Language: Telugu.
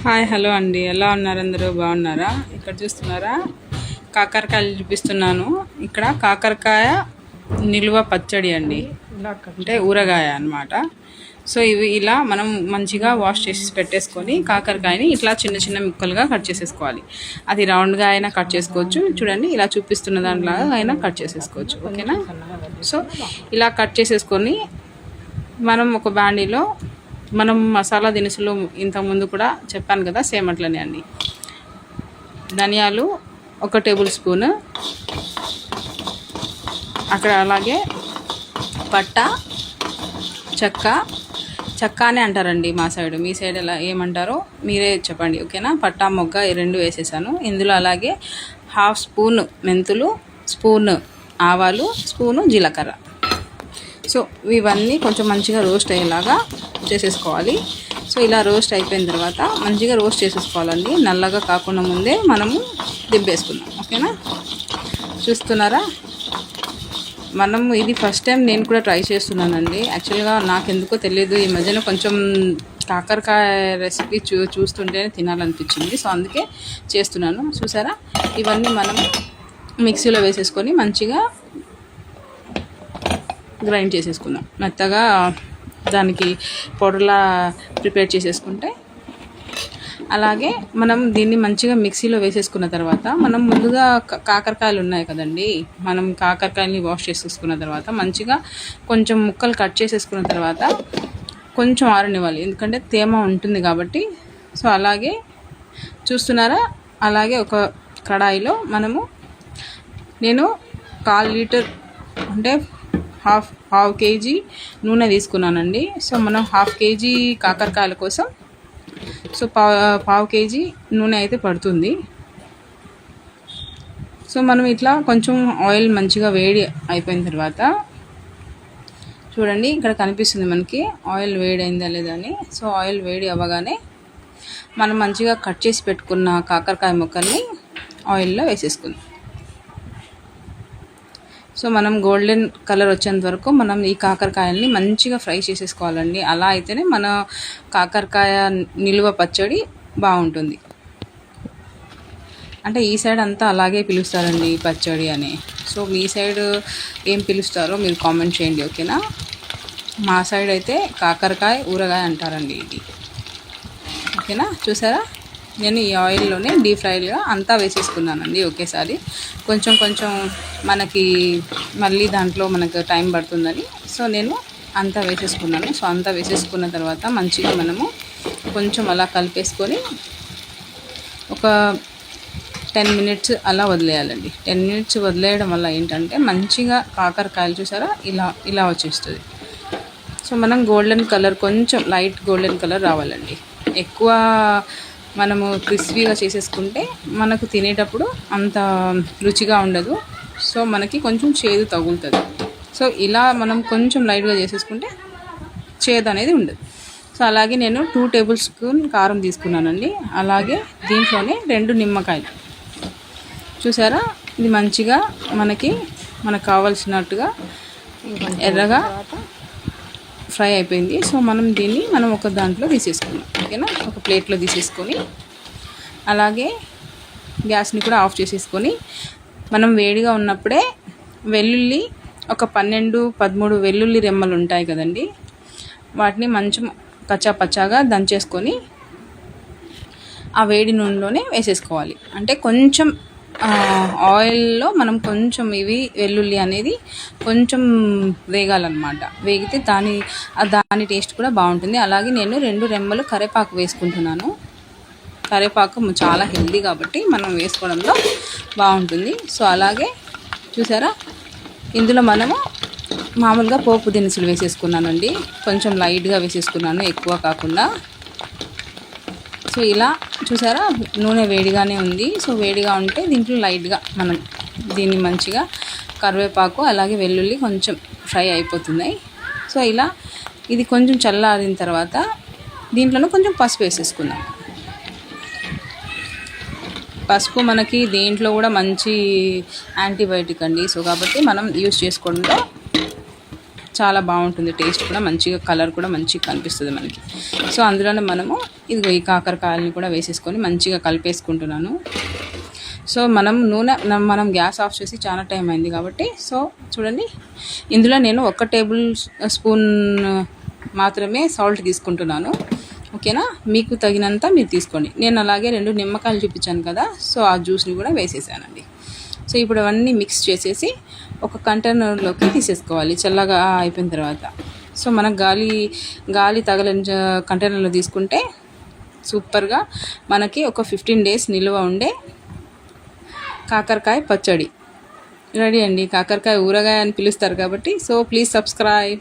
హాయ్ హలో అండి, ఎలా ఉన్నారు? అందరూ బాగున్నారా? ఇక్కడ చూస్తున్నారా, కాకరకాయలు చూపిస్తున్నాను. ఇక్కడ కాకరకాయ నిల్వ పచ్చడి అండి, అంటే ఊరగాయ అన్నమాట. సో ఇవి ఇలా మనం మంచిగా వాష్ చేసి పెట్టేసుకొని కాకరకాయని ఇట్లా చిన్న చిన్న ముక్కలుగా కట్ చేసేసుకోవాలి. అది రౌండ్గా అయినా కట్ చేసుకోవచ్చు, చూడండి ఇలా చూపిస్తున్న దాంట్లాగా అయినా కట్ చేసేసుకోవచ్చు. ఓకేనా? సో ఇలా కట్ చేసేసుకొని మనం ఒక బాండీలో మనం మసాలా దినుసులు ఇంతకుముందు కూడా చెప్పాను కదా, సేమ్ అట్లనే అండి. ధనియాలు 1 టేబుల్ స్పూన్, అక్కడ అలాగే పట్ట, చెక్క అని అంటారండి మా సైడ్. మీ సైడ్ ఎలా ఏమంటారో మీరే చెప్పండి. ఓకేనా? పట్టా మొగ్గ 2 వేసేసాను. ఇందులో అలాగే 1/2 స్పూన్ మెంతులు, స్పూన్ ఆవాలు, స్పూను జీలకర్ర. సో ఇవన్నీ కొంచెం మంచిగా రోస్ట్ అయ్యేలాగా చేసేసుకోవాలి. సో ఇలా రోస్ట్ అయిపోయిన తర్వాత మంచిగా రోస్ట్ చేసేసుకోవాలండి, నల్లగా కాకుండా ముందే మనము దింపేసుకుందాం. ఓకేనా? చూస్తున్నారా, మనం ఇది ఫస్ట్ టైం నేను కూడా ట్రై చేస్తున్నానండి. యాక్చువల్గా నాకు ఎందుకో తెలియదు, ఈ మధ్యన కొంచెం కాకరకాయ రెసిపీ చూస్తుంటేనే తినాలనిపించింది. సో అందుకే చేస్తున్నాను. చూసారా, ఇవన్నీ మనం మిక్సీలో వేసేసుకొని మంచిగా గ్రైండ్ చేసేసుకుందాం. మెత్తగా దానికి పౌడర్లా ప్రిపేర్ చేసేసుకుంటే, అలాగే మనం దీన్ని మంచిగా మిక్సీలో వేసేసుకున్న తర్వాత మనం ముందుగా కాకరకాయలు ఉన్నాయి కదండి, మనం కాకరకాయలని వాష్ చేసేసుకున్న తర్వాత మంచిగా కొంచెం ముక్కలు కట్ చేసేసుకున్న తర్వాత కొంచెం ఆరనివ్వాలి, ఎందుకంటే తేమ ఉంటుంది కాబట్టి. సో అలాగే చూస్తున్నారా, అలాగే ఒక కడాయిలో నేను 1/4 లీటర్ అంటే హాఫ్ కేజీ నూనె తీసుకున్నానండి. సో మనం 1/2 కేజీ కాకరకాయల కోసం సో పావు కేజీ నూనె అయితే పడుతుంది. సో మనం ఇట్లా కొంచెం ఆయిల్ మంచిగా వేడి అయిపోయిన తర్వాత చూడండి, ఇక్కడ కనిపిస్తుంది మనకి ఆయిల్ వేడి అయిందా లేదా అని. సో ఆయిల్ వేడి అవ్వగానే మనం మంచిగా కట్ చేసి పెట్టుకున్న కాకరకాయ ముక్కల్ని ఆయిల్లో వేసేసుకుందాం. సో మనం గోల్డెన్ కలర్ వచ్చేంత వరకు మనం ఈ కాకరకాయల్ని మంచిగా ఫ్రై చేసేసుకోవాలండి. అలా అయితేనే మన కాకరకాయ నిల్వ పచ్చడి బాగుంటుంది. అంటే ఈ సైడ్ అంతా అలాగే పిలుస్తారండి పచ్చడి అని. సో మీ సైడ్ ఏం పిలుస్తారో మీరు కామెంట్ చేయండి. ఓకేనా? మా సైడ్ అయితే కాకరకాయ ఊరగాయ అంటారండి ఇది. ఓకేనా? చూసారా, నేను ఈ ఆయిల్లోనే డీప్ ఫ్రైగా అంతా వేసేసుకున్నానండి ఒకేసారి. కొంచెం మనకి మళ్ళీ దాంట్లో మనకు టైం పడుతుందని సో నేను అంతా వేసేసుకున్నాను. సో అంతా వేసేసుకున్న తర్వాత మంచిగా మనము కొంచెం అలా కలిపేసుకొని ఒక 10 మినిట్స్ అలా వదిలేయాలండి. 10 మినిట్స్ వదిలేయడం వల్ల ఏంటంటే మంచిగా కాకరకాయలు చూసారా ఇలా వచ్చేస్తుంది. సో మనం గోల్డెన్ కలర్, కొంచెం లైట్ గోల్డెన్ కలర్ రావాలండి. ఎక్కువ మనము క్రిస్పీగా చేసేసుకుంటే మనకు తినేటప్పుడు అంత రుచిగా ఉండదు. సో మనకి కొంచెం చేదు తగులుతుంది. సో ఇలా మనం కొంచెం లైట్గా చేసేసుకుంటే చేదు అనేది ఉండదు. సో అలాగే నేను 2 టేబుల్ స్పూన్ కారం తీసుకున్నానండి. అలాగే దీంట్లోనే 2 నిమ్మకాయలు. చూసారా, ఇది మంచిగా మనకు కావాల్సినట్టుగా ఎర్రగా ఫ్రై అయిపోయింది. సో దీన్ని ఒక దాంట్లో తీసేసుకున్నాం. ఓకేనా? ఒక ప్లేట్లో తీసేసుకొని అలాగే గ్యాస్ని కూడా ఆఫ్ చేసేసుకొని మనం వేడిగా ఉన్నప్పుడే వెల్లుల్లి ఒక 12-13 వెల్లుల్లి రెమ్మలు ఉంటాయి కదండి, వాటిని మంచి పచ్చాగా దంచేసుకొని ఆ వేడి నూనెలోనే వేసేసుకోవాలి. అంటే కొంచెం ఆయిల్లో మనం కొంచెం ఇవి వెల్లుల్లి అనేది కొంచెం వేగాలన్నమాట. వేగితే దాని టేస్ట్ కూడా బాగుంటుంది. అలాగే నేను 2 రెమ్మలు కరివేపాకు వేసుకుంటున్నాను. కరివేపాకు చాలా హెల్దీ కాబట్టి మనం వేసుకోవడంలో బాగుంటుంది. సో అలాగే చూసారా, ఇందులో మనము మామూలుగా పోపు దినుసులు వేసేసుకున్నానండి. కొంచెం లైట్గా వేసేసుకున్నాను, ఎక్కువ కాకుండా. సో ఇలా చూసారా, నూనె వేడిగానే ఉంది. సో వేడిగా ఉంటే దీంట్లో లైట్గా మనం దీన్ని మంచిగా కరివేపాకు అలాగే వెల్లుల్లి కొంచెం ఫ్రై అయిపోతున్నాయి. సో ఇలా ఇది కొంచెం చల్లారిన తర్వాత దీంట్లోనే కొంచెం పసుపు వేసేసుకుందాం. పసుపు మనకి దేంట్లో కూడా మంచి యాంటీబయాటిక్ అండి. సో కాబట్టి మనం యూస్ చేసుకోవడంలో చాలా బాగుంటుంది. టేస్ట్ కూడా మంచిగా, కలర్ కూడా మంచిగా కనిపిస్తుంది మనకి. సో అందులోనే మనము ఇదిగో ఈ కాకరకాయలని కూడా వేసేసుకొని మంచిగా కలిపేసుకుంటున్నాను. సో మనం గ్యాస్ ఆఫ్ చేసి చాలా టైం అయింది కాబట్టి సో చూడండి, ఇందులో నేను 1 టేబుల్ స్పూన్ మాత్రమే సాల్ట్ తీసుకుంటున్నాను. ఓకేనా, మీకు తగినంత మీరు తీసుకోండి. నేను అలాగే 2 నిమ్మకాయలు చూపించాను కదా, సో ఆ జ్యూస్ని కూడా వేసేసానండి. సో ఇప్పుడు అవన్నీ మిక్స్ చేసేసి ఒక కంటైనర్లోకి తీసేసుకోవాలి చల్లగా అయిపోయిన తర్వాత. సో మనకు గాలి తగలని కంటైనర్లో తీసుకుంటే సూపర్గా మనకి ఒక 15 డేస్ నిల్వ ఉండే కాకరకాయ పచ్చడి రెడీ అండి. కాకరకాయ ఊరగాయ అని పిలుస్తారు కాబట్టి సో ప్లీజ్ సబ్స్క్రైబ్.